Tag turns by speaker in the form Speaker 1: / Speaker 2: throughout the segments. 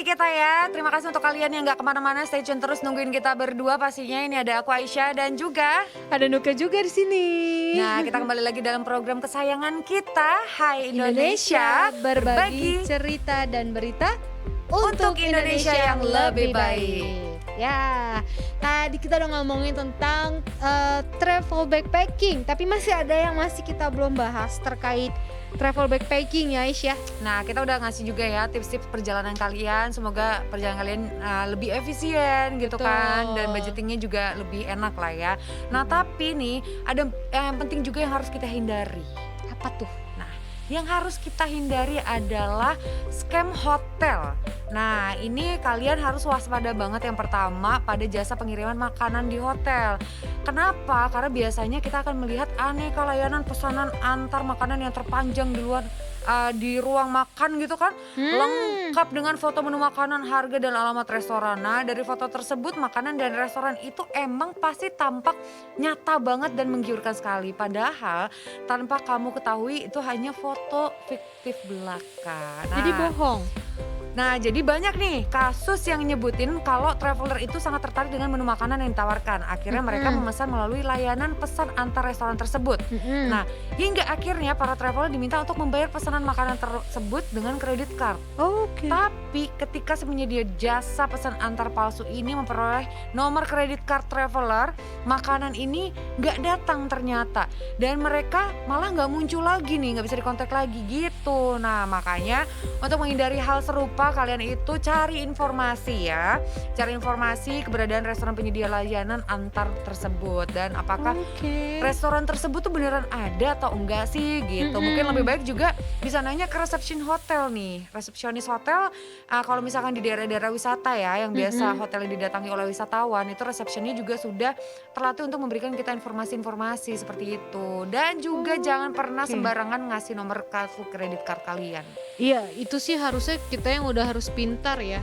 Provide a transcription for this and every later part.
Speaker 1: nih kita ya. Terima kasih untuk kalian yang gak kemana-mana, stay tune terus nungguin kita berdua pastinya. Ini ada aku Aisyah dan juga
Speaker 2: Ada Nuka juga di sini.
Speaker 1: Nah, kita kembali lagi dalam program kesayangan kita, Hai Indonesia,
Speaker 2: berbagi cerita dan berita
Speaker 1: untuk Indonesia yang lebih baik.
Speaker 2: Ya, tadi kita udah ngomongin tentang travel backpacking, tapi masih ada yang kita belum bahas terkait travel backpacking ya Aisyah.
Speaker 1: Nah, kita udah ngasih juga ya tips-tips perjalanan kalian. Semoga perjalanan kalian lebih efisien gitu
Speaker 2: Betul.
Speaker 1: kan. Dan budgetingnya juga lebih enak lah ya. Nah, tapi nih ada yang penting juga yang harus kita hindari.
Speaker 2: Apa tuh?
Speaker 1: Nah, yang harus kita hindari adalah scam hotel. Nah, ini kalian harus waspada banget yang pertama pada jasa pengiriman makanan di hotel. Kenapa? Karena biasanya kita akan melihat aneka layanan pesanan antar makanan yang terpanjang di ruang makan gitu kan. Lengkap dengan foto menu makanan, harga dan alamat restoran. Nah, dari foto tersebut makanan dan restoran itu emang pasti tampak nyata banget dan menggiurkan sekali. Padahal tanpa kamu ketahui itu hanya foto fiktif belaka.
Speaker 2: Jadi bohong.
Speaker 1: Nah, jadi banyak nih kasus yang nyebutin kalau traveler itu sangat tertarik dengan menu makanan yang ditawarkan. Akhirnya mereka memesan melalui layanan pesan antar restoran tersebut. Nah, hingga akhirnya para traveler diminta untuk membayar pesanan makanan tersebut dengan kredit card.
Speaker 2: Oke.
Speaker 1: Tapi ketika si penyedia jasa pesan antar palsu ini memperoleh nomor kredit card traveler, makanan ini nggak datang ternyata. Dan mereka malah nggak muncul lagi nih, nggak bisa dikontak lagi gitu. Nah, makanya untuk menghindari hal serupa, kalian itu cari informasi ya. Cari informasi keberadaan restoran penyedia layanan antar tersebut. Dan apakah restoran tersebut tuh beneran ada atau enggak sih gitu. Mungkin lebih baik juga bisa nanya ke resepsi hotel nih. Resepsionis hotel kalau misalkan di daerah-daerah wisata ya yang biasa hotel yang didatangi oleh wisatawan, itu resepsinya juga sudah terlatih untuk memberikan kita informasi-informasi seperti itu. Dan juga jangan pernah sembarangan ngasih nomor kartu kredit card kalian.
Speaker 2: Iya, itu sih harusnya kita yang udah harus pintar ya.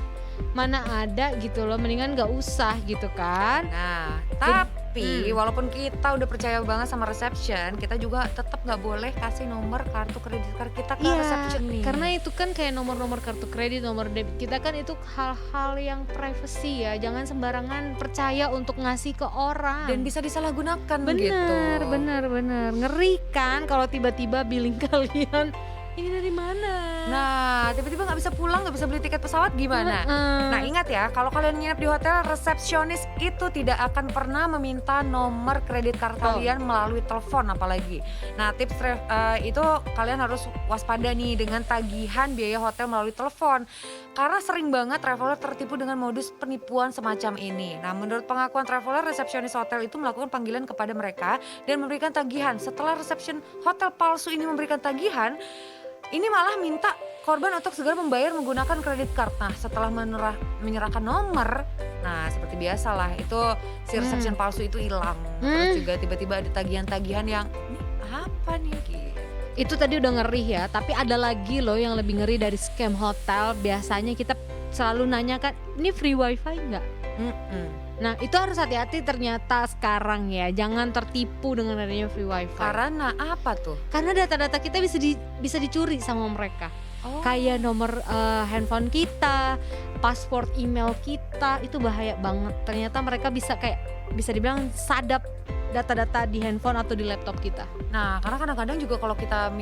Speaker 2: Mana ada gitu loh, mendingan gak usah gitu kan.
Speaker 1: Nah, tapi walaupun kita udah percaya banget sama reception, kita juga tetap nggak boleh kasih nomor kartu kredit card kita ke reception nih.
Speaker 2: Karena itu kan kayak nomor-nomor kartu kredit, nomor debit kita kan itu hal-hal yang privacy ya. Jangan sembarangan percaya untuk ngasih ke orang.
Speaker 1: Dan bisa disalahgunakan gitu.
Speaker 2: Bener. Ngeri kan kalau tiba-tiba billing kalian ini dari mana?
Speaker 1: Nah, tiba-tiba nggak bisa pulang, nggak bisa beli tiket pesawat gimana? Nah, ingat ya, kalau kalian nginep di hotel, resepsionis itu tidak akan pernah meminta nomor kredit card kalian melalui telepon apalagi. Nah, tips itu kalian harus waspada nih dengan tagihan biaya hotel melalui telepon. Karena sering banget traveler tertipu dengan modus penipuan semacam ini. Nah, menurut pengakuan traveler, resepsionis hotel itu melakukan panggilan kepada mereka dan memberikan tagihan. Setelah resepsion hotel palsu ini memberikan tagihan, ini malah minta korban untuk segera membayar menggunakan kredit card. Nah, setelah menyerahkan nomor, nah seperti biasalah itu si resepsion palsu itu hilang. Terus juga tiba-tiba ada tagihan-tagihan yang ini apa nih gitu.
Speaker 2: Itu tadi udah ngeri ya, tapi ada lagi loh yang lebih ngeri dari scam hotel. Biasanya kita selalu nanyakan, ini free wifi nggak? Nah, itu harus hati-hati ternyata sekarang ya. Jangan tertipu dengan adanya free wifi.
Speaker 1: Karena apa tuh?
Speaker 2: Karena data-data kita bisa dicuri sama mereka. Kayak nomor handphone kita, password email kita, itu bahaya banget. Ternyata mereka bisa dibilang sadap data-data di handphone atau di laptop kita.
Speaker 1: Nah, karena kadang-kadang juga kalau kita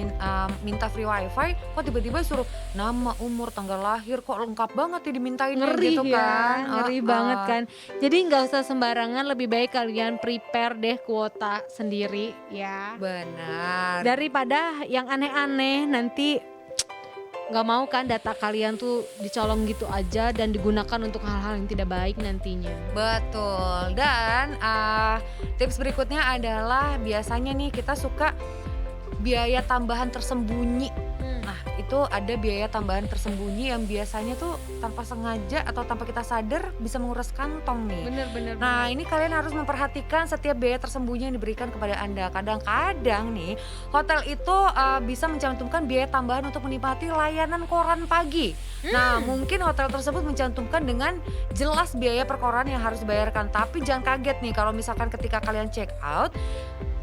Speaker 1: minta free wifi, kok tiba-tiba suruh nama, umur, tanggal lahir, kok lengkap banget ya dimintain
Speaker 2: Ngeri
Speaker 1: gitu
Speaker 2: ya,
Speaker 1: kan.
Speaker 2: ngeri banget kan. Jadi nggak usah sembarangan, lebih baik kalian prepare deh kuota sendiri ya.
Speaker 1: Benar.
Speaker 2: Daripada yang aneh-aneh nanti nggak mau kan data kalian tuh dicolong gitu aja dan digunakan untuk hal-hal yang tidak baik nantinya.
Speaker 1: Betul. Dan tips berikutnya adalah biasanya nih kita suka biaya tambahan tersembunyi. Nah, itu ada biaya tambahan tersembunyi yang biasanya tuh tanpa sengaja atau tanpa kita sadar bisa menguras kantong nih.
Speaker 2: Bener.
Speaker 1: Nah, ini kalian harus memperhatikan setiap biaya tersembunyi yang diberikan kepada Anda. Kadang-kadang nih, hotel itu bisa mencantumkan biaya tambahan untuk menikmati layanan koran pagi. Nah, mungkin hotel tersebut mencantumkan dengan jelas biaya per koran yang harus dibayarkan. Tapi jangan kaget nih kalau misalkan ketika kalian check out,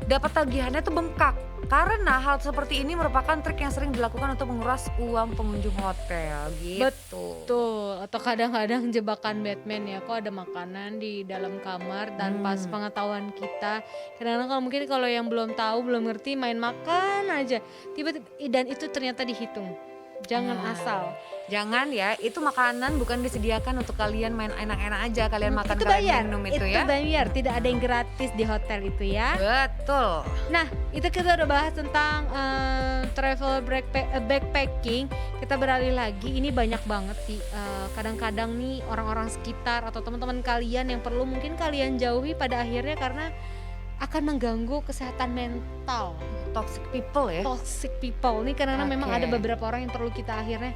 Speaker 1: dapat tagihannya tuh bengkak. Karena hal seperti ini merupakan trik yang sering dilakukan dimanfaatkan untuk menguras uang pengunjung hotel gitu.
Speaker 2: Betul, atau kadang-kadang jebakan Batman ya, kok ada makanan di dalam kamar tanpa sepengetahuan kita. Kadang-kadang kalau yang belum tahu, belum ngerti, main makan aja. Tiba-tiba dan itu ternyata dihitung. Jangan asal.
Speaker 1: Jangan ya, itu makanan bukan disediakan untuk kalian main enak-enak aja, kalian makan
Speaker 2: Itu
Speaker 1: kalian
Speaker 2: bayar,
Speaker 1: minum itu ya.
Speaker 2: bayar, tidak ada yang gratis di hotel itu ya.
Speaker 1: Betul.
Speaker 2: Nah, itu kita udah bahas tentang travel backpacking. Kita beralih lagi, ini banyak banget sih kadang-kadang nih orang-orang sekitar atau teman-teman kalian yang perlu mungkin kalian jauhi pada akhirnya karena akan mengganggu kesehatan mental.
Speaker 1: Toxic people ya.
Speaker 2: Toxic people nih karena memang ada beberapa orang yang perlu kita akhirnya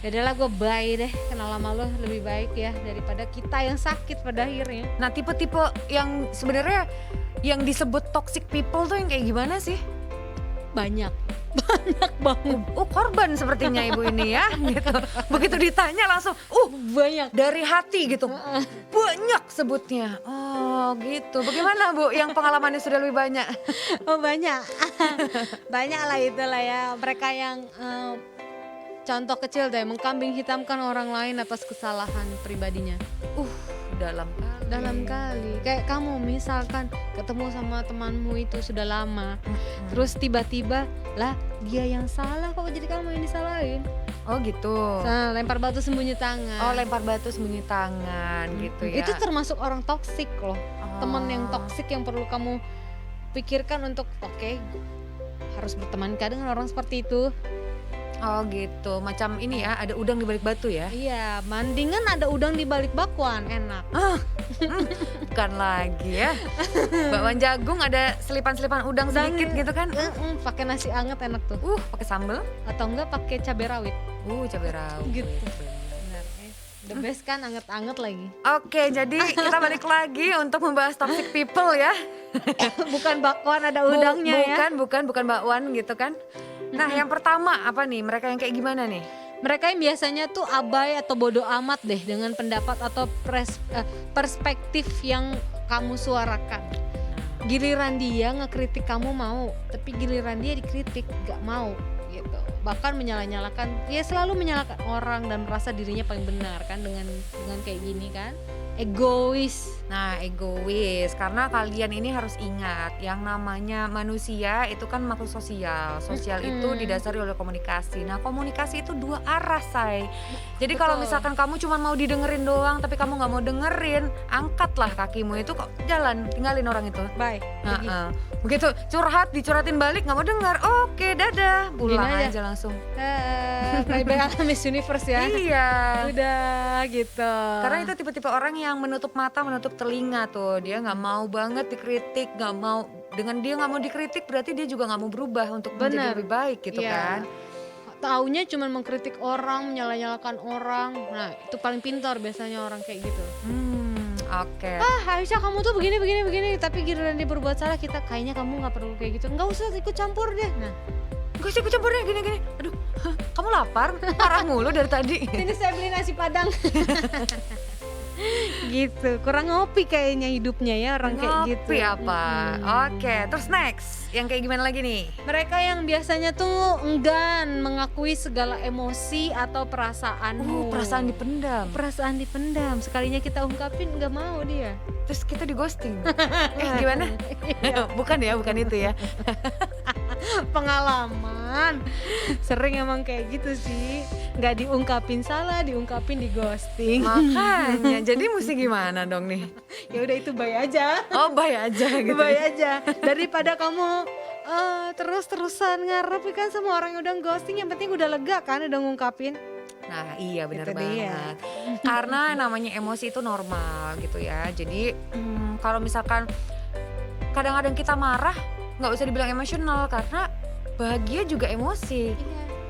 Speaker 2: ya adalah gue bye deh, kenal sama lo lebih baik ya daripada kita yang sakit pada akhirnya.
Speaker 1: Nah, tipe-tipe yang sebenarnya yang disebut toxic people tuh yang kayak gimana sih?
Speaker 2: Banyak banget.
Speaker 1: Korban sepertinya ibu ini ya gitu. Begitu ditanya langsung
Speaker 2: Banyak
Speaker 1: dari hati gitu. Banyak sebutnya. Oh gitu. Bagaimana Bu yang pengalamannya sudah lebih banyak?
Speaker 2: Oh banyak banyak lah itulah ya mereka yang contoh kecil deh, mengkambing hitamkan orang lain atas kesalahan pribadinya.
Speaker 1: Dalam
Speaker 2: Kali kayak kamu misalkan ketemu sama temanmu itu sudah lama, terus tiba-tiba lah dia yang salah kok jadi kamu yang disalahin.
Speaker 1: Oh gitu.
Speaker 2: Nah, lempar batu sembunyi tangan.
Speaker 1: Oh, lempar batu sembunyi tangan gitu ya.
Speaker 2: Itu termasuk orang toksik loh. Teman yang toksik yang perlu kamu pikirkan untuk harus bertemankah dengan orang seperti itu.
Speaker 1: Oh gitu, macam ini ya, ada udang di balik batu ya?
Speaker 2: Iya, mendingan ada udang di balik bakwan, enak.
Speaker 1: Bukan lagi ya. Bakwan jagung ada selipan-selipan udang sedikit gitu kan?
Speaker 2: Pakai nasi anget enak tuh.
Speaker 1: Pakai sambal?
Speaker 2: Atau enggak pakai cabai rawit.
Speaker 1: Cabai rawit.
Speaker 2: Gitu. Benar. The best kan anget-anget lagi.
Speaker 1: Oke, jadi kita balik lagi untuk membahas toxic people ya.
Speaker 2: Bukan bakwan ada udangnya ya.
Speaker 1: Bukan bakwan gitu kan. Nah, yang pertama apa nih? Mereka yang kayak gimana nih?
Speaker 2: Mereka yang biasanya tuh abai atau bodoh amat deh dengan pendapat atau perspektif yang kamu suarakan. Giliran dia ngekritik kamu mau, tapi giliran dia dikritik gak mau gitu. Bahkan selalu menyalahkan orang dan merasa dirinya paling benar kan dengan kayak gini kan. Egois.
Speaker 1: Nah, egois karena kalian ini harus ingat yang namanya manusia itu kan makhluk sosial. Sosial itu didasari oleh komunikasi. Nah, komunikasi itu dua arah, say. Jadi kalau misalkan kamu cuma mau didengerin doang tapi kamu nggak mau dengerin, angkatlah kakimu itu kok jalan, tinggalin orang itu.
Speaker 2: Bye.
Speaker 1: Begitu dicurhatin balik nggak mau dengar. Oke, dadah, pulang aja langsung.
Speaker 2: Bye-bye Miss Universe ya.
Speaker 1: Iya.
Speaker 2: Udah gitu.
Speaker 1: Karena itu tipe-tipe orang yang menutup mata, menutup telinga tuh. Dia nggak mau banget dikritik, nggak mau. Dengan dia nggak mau dikritik berarti dia juga nggak mau berubah untuk menjadi lebih baik gitu kan.
Speaker 2: Taunya cuma mengkritik orang, menyalah-nyalakan orang. Nah itu paling pintar biasanya orang kayak gitu.
Speaker 1: Oke.
Speaker 2: Aisyah kamu tuh begini. Tapi giliran dia berbuat salah kita kayaknya kamu nggak perlu kayak gitu. Nggak usah ikut campur deh. Nah.
Speaker 1: Gak usah ikut campurnya gini. Aduh, kamu lapar? Marah mulu dari tadi.
Speaker 2: Ini saya beli nasi padang. Gitu, kurang ngopi kayaknya hidupnya ya orang kayak gitu.
Speaker 1: Ngopi apa? Oke, terus next, yang kayak gimana lagi nih?
Speaker 2: Mereka yang biasanya tuh enggan mengakui segala emosi atau perasaanmu. Perasaan dipendam. Sekalinya kita ungkapin nggak mau dia.
Speaker 1: Terus kita di ghosting. Gimana? Bukan itu ya.
Speaker 2: Pengalaman sering emang kayak gitu sih, nggak diungkapin salah, diungkapin di ghosting.
Speaker 1: Makanya jadi mesti gimana dong nih?
Speaker 2: Ya udah itu bye aja.
Speaker 1: Bye aja gitu.
Speaker 2: Bye aja daripada kamu terus-terusan ngarep kan sama orang yang udah ghosting. Yang penting udah lega kan, udah ngungkapin.
Speaker 1: Nah iya benar banget
Speaker 2: dia.
Speaker 1: Karena namanya emosi itu normal gitu ya. Jadi kalau misalkan kadang-kadang kita marah, nggak usah dibilang emosional karena bahagia juga emosi.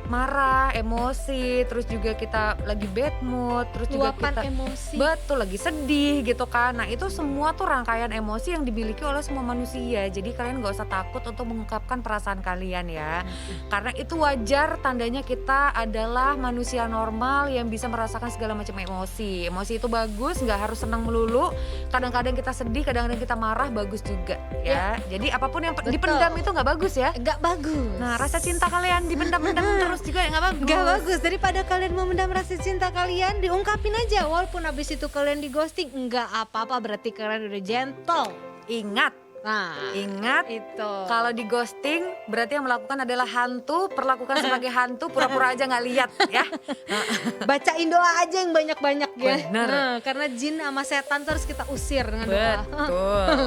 Speaker 1: Marah, emosi, terus juga kita lagi bad mood, terus
Speaker 2: luapan
Speaker 1: juga kita
Speaker 2: emosi.
Speaker 1: Betul, lagi sedih gitu kan. Nah itu semua tuh rangkaian emosi yang dimiliki oleh semua manusia. Jadi kalian gak usah takut untuk mengungkapkan perasaan kalian ya. Karena itu wajar, tandanya kita adalah manusia normal yang bisa merasakan segala macam emosi. Emosi itu bagus, gak harus senang melulu. Kadang-kadang kita sedih, kadang-kadang kita marah, bagus juga ya. Jadi apapun yang dipendam itu gak bagus ya.
Speaker 2: Gak bagus.
Speaker 1: Nah rasa cinta kalian dipendam-pendam terus terus juga nggak bagus.
Speaker 2: Gak bagus. Daripada kalian memendam rasa cinta kalian, diungkapin aja. Walaupun abis itu kalian di ghosting, nggak apa-apa, berarti kalian udah gentle.
Speaker 1: Ingat
Speaker 2: Itu
Speaker 1: kalau di ghosting berarti yang melakukan adalah hantu, perlakukan sebagai hantu, pura-pura aja nggak lihat ya.
Speaker 2: bacain doa aja yang banyak-banyak ya.
Speaker 1: Bener.
Speaker 2: Karena jin sama setan terus kita usir dengan doa.
Speaker 1: Betul.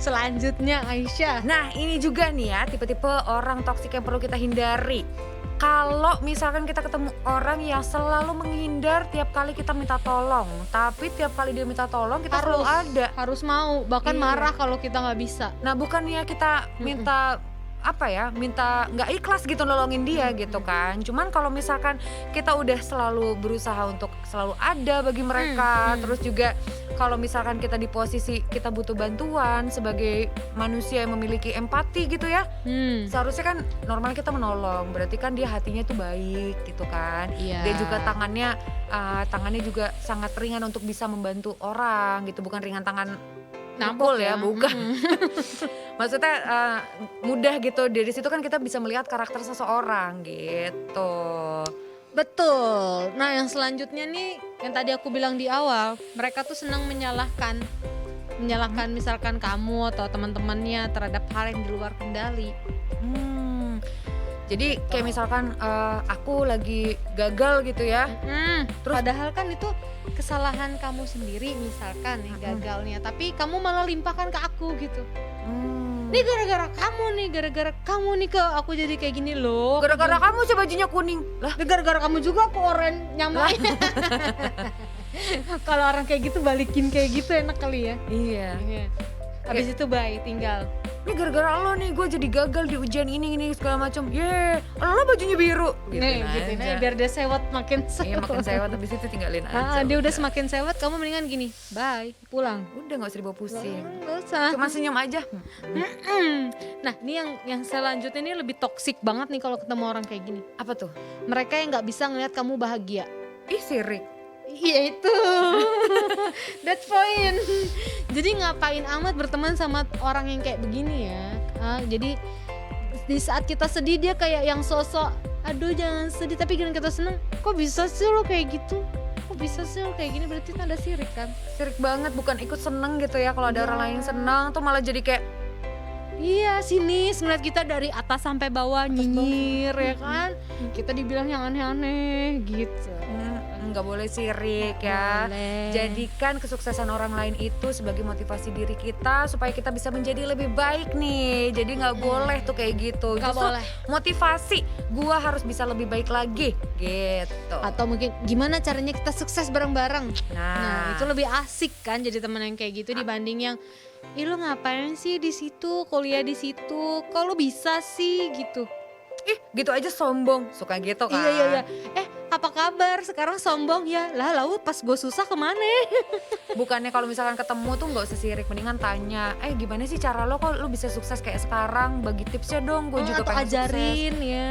Speaker 2: Selanjutnya Aisyah.
Speaker 1: Nah ini juga nih ya tipe-tipe orang toksik yang perlu kita hindari. Kalau misalkan kita ketemu orang yang selalu menghindar tiap kali kita minta tolong, tapi tiap kali dia minta tolong kita selalu ada.
Speaker 2: Harus mau, bahkan
Speaker 1: Iya.
Speaker 2: marah kalau kita nggak bisa.
Speaker 1: Nah bukannya kita minta minta nggak ikhlas gitu nolongin dia gitu kan. Cuman kalau misalkan kita udah selalu berusaha untuk selalu ada bagi mereka, terus juga kalau misalkan kita di posisi kita butuh bantuan sebagai manusia yang memiliki empati gitu ya, seharusnya kan normal kita menolong, berarti kan dia hatinya tuh baik gitu kan.
Speaker 2: Iya.
Speaker 1: Dia juga tangannya juga sangat ringan untuk bisa membantu orang gitu, bukan ringan tangan nampol ya, bukan. Maksudnya mudah gitu, dari situ kan kita bisa melihat karakter seseorang gitu.
Speaker 2: Betul. Nah yang selanjutnya nih, yang tadi aku bilang di awal, mereka tuh senang menyalahkan misalkan kamu atau teman-temannya terhadap hal yang di luar kendali.
Speaker 1: Jadi kayak misalkan aku lagi gagal gitu ya.
Speaker 2: Terus padahal kan itu kesalahan kamu sendiri misalkan nih gagalnya, tapi kamu malah limpahkan ke aku gitu. Ini gara-gara kamu nih ke aku jadi kayak gini loh.
Speaker 1: Gara-gara kamu sih bajunya kuning. Lah,
Speaker 2: gara-gara kamu juga aku oranye nyamain. Kalau orang kayak gitu balikin kayak gitu enak kali ya.
Speaker 1: Iya.
Speaker 2: Habis itu bye tinggal.
Speaker 1: Ini gara-gara lo nih gue jadi gagal di ujian ini segala macam. Lo bajunya biru.
Speaker 2: Gituin aja biar dia sewot makin sewot.
Speaker 1: Iya makin sewot, habis itu tinggalin aja.
Speaker 2: Dia udah semakin sewot, kamu mendingan gini, bye, pulang.
Speaker 1: Udah nggak usah dibawa pusing.
Speaker 2: Nggak usah.
Speaker 1: Cuma senyum aja.
Speaker 2: Nah ini yang selanjutnya ini lebih toksik banget nih kalau ketemu orang kayak gini.
Speaker 1: Apa tuh?
Speaker 2: Mereka yang nggak bisa ngeliat kamu bahagia.
Speaker 1: Ih sirik.
Speaker 2: Iya itu. That's point. Jadi ngapain amat berteman sama orang yang kayak begini ya. Jadi di saat kita sedih dia kayak yang sosok, aduh jangan sedih, tapi giliran kita seneng, kok bisa sih lo kayak gitu, kok bisa sih lo kayak gini, berarti itu ada sirik kan.
Speaker 1: Sirik banget, bukan ikut seneng gitu ya. Kalau ada orang lain senang tuh malah jadi kayak
Speaker 2: iya sinis ngeliat kita dari atas sampai bawah nyinyir ya kan. Kita dibilang yang aneh-aneh gitu.
Speaker 1: nggak boleh sirik ya.
Speaker 2: Boleh.
Speaker 1: Jadikan kesuksesan orang lain itu sebagai motivasi diri kita supaya kita bisa menjadi lebih baik nih. Jadi nggak boleh tuh kayak gitu.
Speaker 2: Nggak
Speaker 1: Justru
Speaker 2: boleh.
Speaker 1: motivasi, gua harus bisa lebih baik lagi gitu.
Speaker 2: Atau mungkin gimana caranya kita sukses bareng-bareng. Nah,
Speaker 1: Nah,
Speaker 2: itu lebih asik kan jadi teman yang kayak gitu dibanding yang ih lu ngapain sih di situ, kuliah di situ, kok lu bisa sih gitu.
Speaker 1: ih gitu aja sombong, suka gitu kan.
Speaker 2: Iya. Apa kabar? Sekarang sombong ya. Lah lalu pas gue susah kemana?
Speaker 1: Bukannya kalau misalkan ketemu tuh nggak usah sirik, mendingan tanya, gimana sih cara lo kok lo bisa sukses kayak sekarang? Bagi tipsnya dong, gue juga
Speaker 2: atau
Speaker 1: pengen
Speaker 2: ajarin
Speaker 1: sukses.
Speaker 2: ya.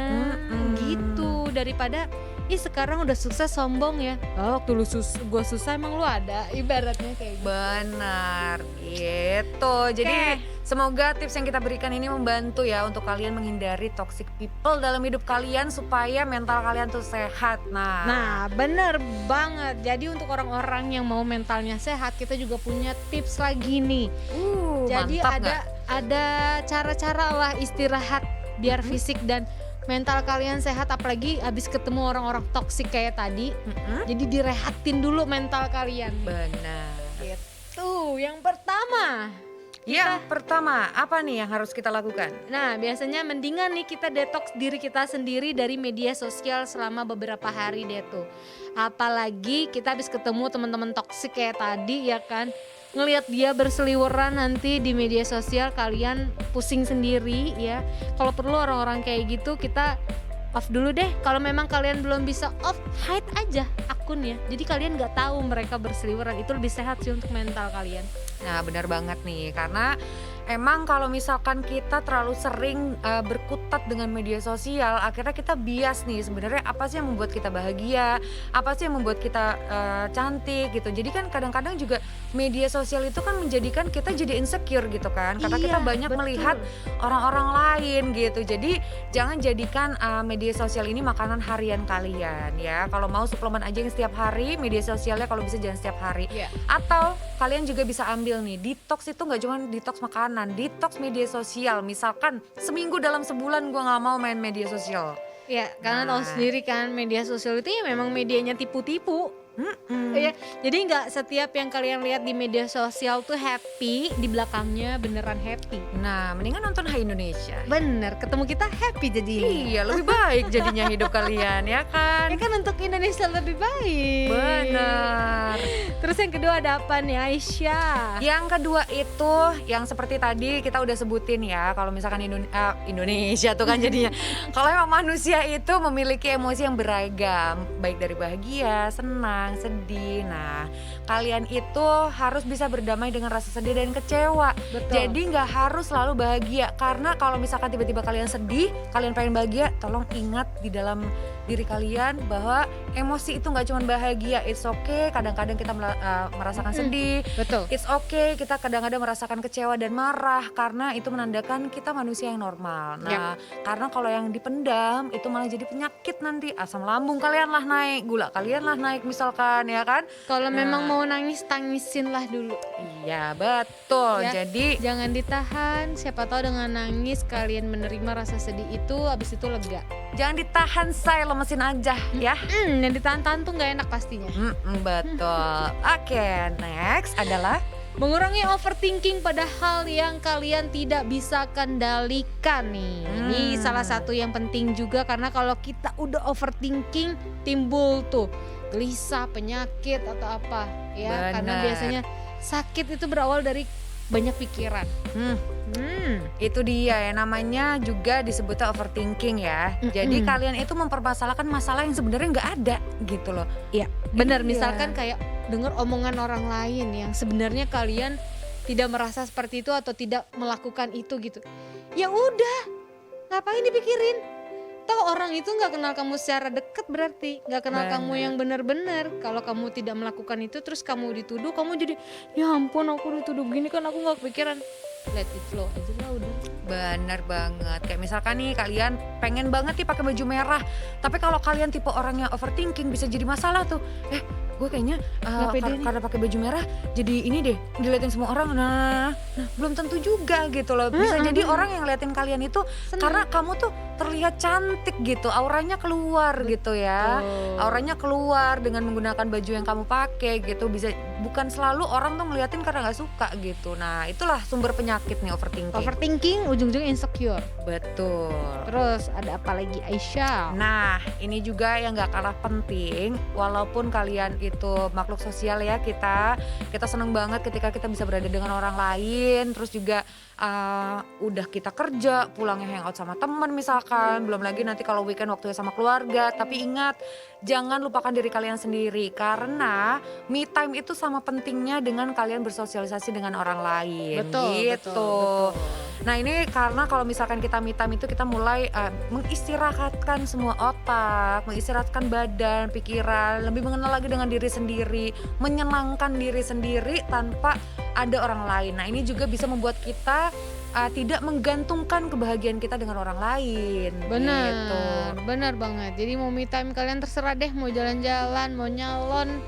Speaker 2: Gitu daripada sekarang udah sukses sombong ya. Oh, waktu gue susah emang lu ada, ibaratnya kayak gitu.
Speaker 1: Benar, gitu. Jadi semoga tips yang kita berikan ini membantu ya untuk kalian menghindari toxic people dalam hidup kalian supaya mental kalian tuh sehat.
Speaker 2: Nah, bener banget. Jadi untuk orang-orang yang mau mentalnya sehat, kita juga punya tips lagi nih. Jadi
Speaker 1: mantap
Speaker 2: ada cara-cara lah istirahat biar fisik dan mental kalian sehat, apalagi habis ketemu orang-orang toksik kayak tadi. Jadi direhatin dulu mental kalian.
Speaker 1: Benar.
Speaker 2: Gitu. Yang pertama.
Speaker 1: Yang pertama, apa nih yang harus kita lakukan?
Speaker 2: Nah, biasanya mendingan nih kita detox diri kita sendiri dari media sosial selama beberapa hari deh tuh. Apalagi kita habis ketemu teman-teman toksik kayak tadi ya kan. Ngelihat dia berseliweran nanti di media sosial, kalian pusing sendiri ya. Kalau perlu orang-orang kayak gitu kita off dulu deh. Kalau memang kalian belum bisa off, hide aja akunnya. Jadi kalian nggak tahu mereka berseliweran. Itu lebih sehat sih untuk mental kalian.
Speaker 1: Nah benar banget nih, karena emang kalau misalkan kita terlalu sering berkutat dengan media sosial, akhirnya kita bias nih sebenarnya apa sih yang membuat kita bahagia, apa sih yang membuat kita cantik gitu. Jadi kan kadang-kadang juga media sosial itu kan menjadikan kita jadi insecure gitu kan, karena kita
Speaker 2: Iya,
Speaker 1: banyak
Speaker 2: betul.
Speaker 1: melihat orang-orang lain gitu. Jadi jangan jadikan media sosial ini makanan harian kalian ya. Kalau mau suplemen aja yang setiap hari, media sosialnya kalau bisa jangan setiap hari.
Speaker 2: Iya.
Speaker 1: Atau kalian juga bisa ambil nih, detox itu nggak cuma detox makanan, detox media sosial. Misalkan seminggu dalam sebulan gue nggak mau main media sosial.
Speaker 2: Ya, karena tahu
Speaker 1: Nah.
Speaker 2: sendiri kan media sosial itu ya memang medianya tipu-tipu. Ya, jadi nggak setiap yang kalian lihat di media sosial tuh happy, di belakangnya beneran happy.
Speaker 1: Nah, mendingan nonton Hai Indonesia.
Speaker 2: Bener, ketemu kita happy jadi.
Speaker 1: Iya, lebih baik jadinya hidup kalian ya kan?
Speaker 2: Ya kan untuk Indonesia lebih baik.
Speaker 1: Benar.
Speaker 2: Terus yang kedua ada apa nih Aisyah?
Speaker 1: Yang kedua itu yang seperti tadi kita udah sebutin ya, kalau misalkan Indonesia tuh kan jadinya. Kalau emang manusia itu memiliki emosi yang beragam, baik dari bahagia, senang, sedih. Nah, kalian itu harus bisa berdamai dengan rasa sedih dan kecewa.
Speaker 2: Betul.
Speaker 1: Jadi nggak harus selalu bahagia, karena kalau misalkan tiba-tiba kalian sedih, kalian pengen bahagia, tolong ingat di dalam diri kalian bahwa emosi itu nggak cuma bahagia. It's okay kadang-kadang kita merasakan sedih.
Speaker 2: Betul.
Speaker 1: It's okay kita kadang-kadang merasakan kecewa dan marah, karena itu menandakan kita manusia yang normal. Nah, karena kalau yang dipendam itu malah jadi penyakit nanti. Asam lambung kalian lah naik, gula kalian lah naik misalkan ya kan.
Speaker 2: Kalau
Speaker 1: Nah.
Speaker 2: memang mau nangis, tangisin lah dulu.
Speaker 1: Iya betul.
Speaker 2: Ya.
Speaker 1: Jadi
Speaker 2: Jangan ditahan, siapa tahu dengan nangis kalian menerima rasa sedih itu, habis itu lega.
Speaker 1: jangan ditahan, saya lemesin aja ya.
Speaker 2: Yang ditahan-tahan tuh nggak enak pastinya.
Speaker 1: Betul. Oke, next adalah
Speaker 2: Mengurangi overthinking pada hal yang kalian tidak bisa kendalikan nih. Ini salah satu yang penting juga, karena kalau kita udah overthinking timbul tuh gelisah, penyakit atau apa ya. Karena
Speaker 1: Benar.
Speaker 2: biasanya sakit itu berawal dari banyak pikiran.
Speaker 1: itu dia ya, namanya juga disebutnya overthinking ya. Jadi kalian itu mempermasalahkan masalah yang sebenarnya nggak ada gitu loh.
Speaker 2: Iya, benar.
Speaker 1: Iya.
Speaker 2: Misalkan kayak dengar omongan orang lain yang sebenarnya kalian tidak merasa seperti itu atau tidak melakukan itu gitu. Ya udah, ngapain dipikirin? Toh orang itu nggak kenal kamu secara dekat, berarti nggak kenal kamu
Speaker 1: Benar.
Speaker 2: yang benar-benar. Kalau kamu tidak melakukan itu terus kamu dituduh, kamu jadi ya ampun aku dituduh begini kan aku nggak kepikiran. Let it flow aja lah udah.
Speaker 1: Benar banget. Kayak misalkan nih kalian pengen banget nih pakai baju merah, tapi kalau kalian tipe orang yang overthinking bisa jadi masalah tuh. Gue kayaknya
Speaker 2: Nggak pede nih.
Speaker 1: karena pakai baju merah jadi ini deh, diliatin semua orang. Nah, belum tentu juga gitu loh. Bisa jadi orang yang ngeliatin kalian itu
Speaker 2: Seneng.
Speaker 1: karena kamu tuh terlihat cantik gitu, auranya keluar gitu ya. Auranya keluar dengan menggunakan baju yang kamu pakai gitu. Bisa, bukan selalu orang tuh ngeliatin karena nggak suka gitu. Nah, itulah sumber penyakit nih overthinking.
Speaker 2: Overthinking ujung-ujungnya insecure.
Speaker 1: Betul.
Speaker 2: Terus ada apa lagi Aisyah?
Speaker 1: Nah, ini juga yang gak kalah penting, walaupun kalian itu makhluk sosial ya, kita seneng banget ketika kita bisa berada dengan orang lain, terus juga udah kita kerja, pulangnya hangout sama teman misalkan, belum lagi nanti kalau weekend waktunya sama keluarga. Tapi ingat, jangan lupakan diri kalian sendiri, karena me time itu sama pentingnya dengan kalian bersosialisasi dengan orang lain. Gitu. Nah, ini karena kalau misalkan kita me time itu kita mulai mengistirahatkan semua otak, mengistirahatkan badan, pikiran, lebih mengenal lagi dengan diri sendiri, menyenangkan diri sendiri tanpa ada orang lain. Nah, ini juga bisa membuat kita tidak menggantungkan kebahagiaan kita dengan orang lain.
Speaker 2: Benar,
Speaker 1: Gitu.
Speaker 2: benar banget. Jadi mau me time kalian terserah deh, mau jalan-jalan, mau nyalon,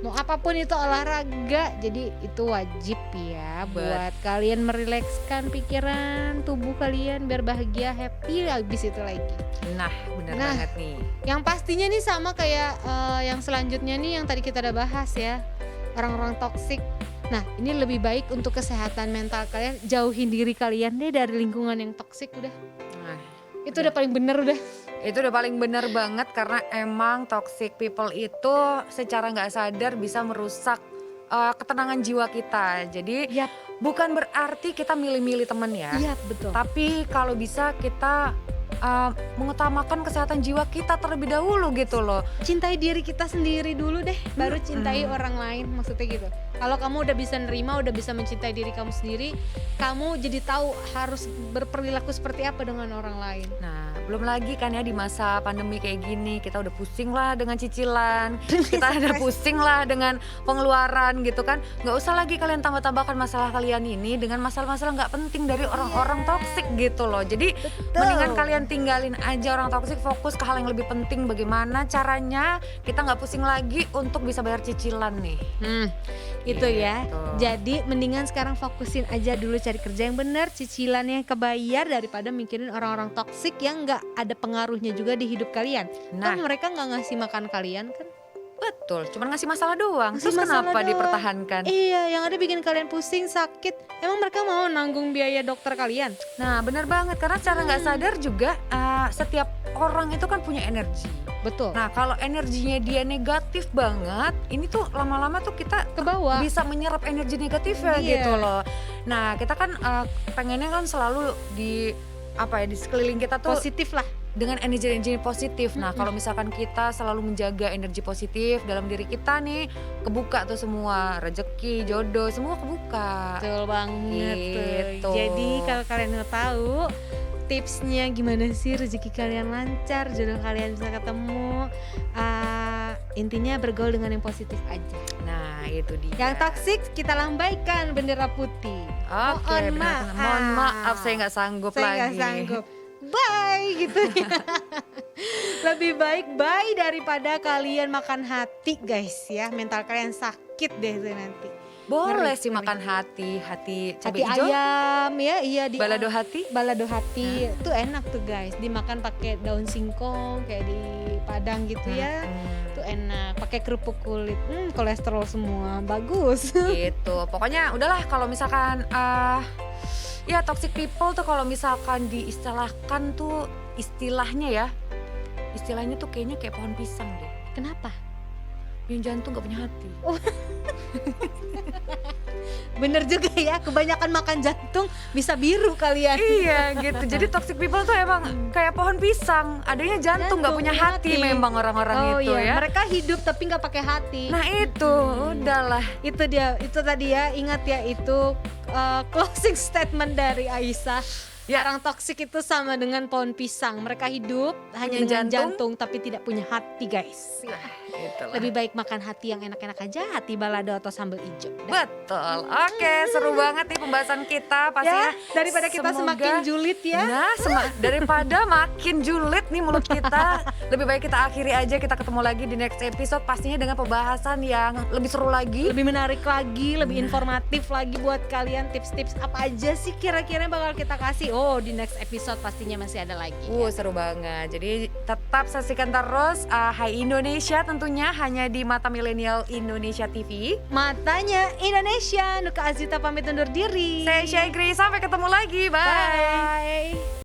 Speaker 2: mau apapun itu olahraga. Jadi itu wajib ya buat kalian merilekskan pikiran, tubuh kalian biar bahagia, happy habis itu lagi.
Speaker 1: Nah, benar
Speaker 2: Nah.
Speaker 1: banget nih.
Speaker 2: Yang pastinya nih sama kayak yang selanjutnya nih yang tadi kita udah bahas ya, orang-orang toksik. Nah, ini lebih baik untuk kesehatan mental kalian, jauhin diri kalian deh dari lingkungan yang toksik udah.
Speaker 1: Nah,
Speaker 2: Itu udah paling bener udah.
Speaker 1: itu udah paling benar banget, karena emang toxic people itu secara nggak sadar bisa merusak ketenangan jiwa kita. Jadi
Speaker 2: Yap.
Speaker 1: bukan berarti kita milih-milih temen ya.
Speaker 2: Iya, betul.
Speaker 1: Tapi kalau bisa kita mengutamakan kesehatan jiwa kita terlebih dahulu gitu loh.
Speaker 2: Cintai diri kita sendiri dulu deh, baru cintai orang lain, maksudnya gitu. Kalau kamu udah bisa nerima, udah bisa mencintai diri kamu sendiri, kamu jadi tahu harus berperilaku seperti apa dengan orang lain.
Speaker 1: Nah, belum lagi kan ya di masa pandemi kayak gini, kita udah pusing lah dengan cicilan, kita udah pusing lah dengan pengeluaran gitu kan. Nggak usah lagi kalian tambah-tambahkan masalah kalian ini dengan masalah-masalah nggak penting dari orang-orang toksik gitu loh. Jadi mendingan kalian tinggalin aja orang toksik, fokus ke hal yang lebih penting. Bagaimana caranya kita nggak pusing lagi untuk bisa bayar cicilan nih.
Speaker 2: Itu ya.
Speaker 1: Gitu.
Speaker 2: Jadi mendingan sekarang fokusin aja dulu cari kerja yang benar, cicilannya kebayar daripada mikirin orang-orang toksik yang nggak ada pengaruhnya juga di hidup kalian.
Speaker 1: Nah,
Speaker 2: Toh mereka nggak ngasih makan kalian kan?
Speaker 1: betul, cuman ngasih masalah doang.
Speaker 2: Ngasih
Speaker 1: Terus
Speaker 2: masalah
Speaker 1: kenapa
Speaker 2: doang.
Speaker 1: dipertahankan?
Speaker 2: Iya, yang ada bikin kalian pusing, sakit. Emang mereka mau nanggung biaya dokter kalian?
Speaker 1: Nah, benar banget karena secara nggak sadar juga setiap orang itu kan punya energi.
Speaker 2: Betul.
Speaker 1: Nah, kalau energinya dia negatif banget, ini tuh lama-lama tuh kita
Speaker 2: Ke bawah.
Speaker 1: bisa menyerap energi negatifnya
Speaker 2: Iya.
Speaker 1: gitu loh. Nah, kita kan pengennya kan selalu di di sekeliling kita tuh
Speaker 2: Positif lah.
Speaker 1: dengan energi-energi positif. Nah, kalau misalkan kita selalu menjaga energi positif dalam diri kita nih, kebuka tuh semua, rezeki, jodoh, semua kebuka.
Speaker 2: Betul banget
Speaker 1: Gitu.
Speaker 2: tuh. Jadi kalau kalian mau tahu tipsnya gimana sih rezeki kalian lancar, jodoh kalian bisa ketemu, intinya bergaul dengan yang positif aja.
Speaker 1: Nah, itu dia.
Speaker 2: Yang toksik kita lambaikan bendera putih.
Speaker 1: Oke,
Speaker 2: Mohon
Speaker 1: benar.
Speaker 2: maaf.
Speaker 1: Mohon maaf, saya nggak sanggup
Speaker 2: Saya
Speaker 1: lagi.
Speaker 2: nggak sanggup. Bye gitu ya. Lebih baik bye daripada kalian makan hati guys ya. Mental kalian sakit deh itu nanti.
Speaker 1: Boleh
Speaker 2: Ngeri,
Speaker 1: sih
Speaker 2: ngeri.
Speaker 1: makan hati cabai
Speaker 2: Hati
Speaker 1: hijau,
Speaker 2: ayam ya, iya di
Speaker 1: balado hati.
Speaker 2: balado hati tuh enak tuh guys, dimakan pakai daun singkong kayak di Padang gitu ya. Tuh enak, pakai kerupuk kulit. Kolesterol semua, bagus.
Speaker 1: Gitu. Pokoknya udahlah kalau misalkan ya toxic people tuh kalau misalkan diistilahkan tuh istilahnya tuh kayaknya kayak pohon pisang deh.
Speaker 2: Kenapa?
Speaker 1: Yang jantung gak punya hati.
Speaker 2: Bener juga ya, kebanyakan makan jantung bisa biru kalian.
Speaker 1: Iya gitu. Jadi toxic people tuh emang kayak pohon pisang, adanya jantung nggak punya hati memang orang-orang itu ya.
Speaker 2: Mereka hidup tapi nggak pakai hati.
Speaker 1: Nah itu udahlah.
Speaker 2: Itu dia, itu tadi ya, ingat ya itu closing statement dari Aisyah.
Speaker 1: Ya.
Speaker 2: Orang toksik itu sama dengan pohon pisang. Mereka hidup hanya
Speaker 1: Punya
Speaker 2: dengan
Speaker 1: jantung.
Speaker 2: jantung tapi tidak punya hati guys. Ya.
Speaker 1: Itulah.
Speaker 2: Lebih baik makan hati yang enak-enak aja, hati balado atau sambal hijau.
Speaker 1: Betul. Oke, seru banget nih pembahasan kita pastinya.
Speaker 2: Ya, daripada kita
Speaker 1: semoga-
Speaker 2: semakin julid ya.
Speaker 1: Nah, daripada makin julid nih mulut kita, lebih baik kita akhiri aja. Kita ketemu lagi di next episode pastinya dengan pembahasan yang lebih seru lagi.
Speaker 2: Lebih menarik lagi, lebih informatif lagi buat kalian. Tips-tips apa aja sih kira-kira yang bakal kita kasih? Oh, di next episode pastinya masih ada lagi.
Speaker 1: Seru banget. Jadi tetap saksikan terus Hai Indonesia tentunya hanya di Mata Milenial Indonesia TV.
Speaker 2: Matanya Indonesia, Nuka Azita pamit undur diri.
Speaker 1: Saya Syagri, sampai ketemu lagi. Bye.
Speaker 2: Bye.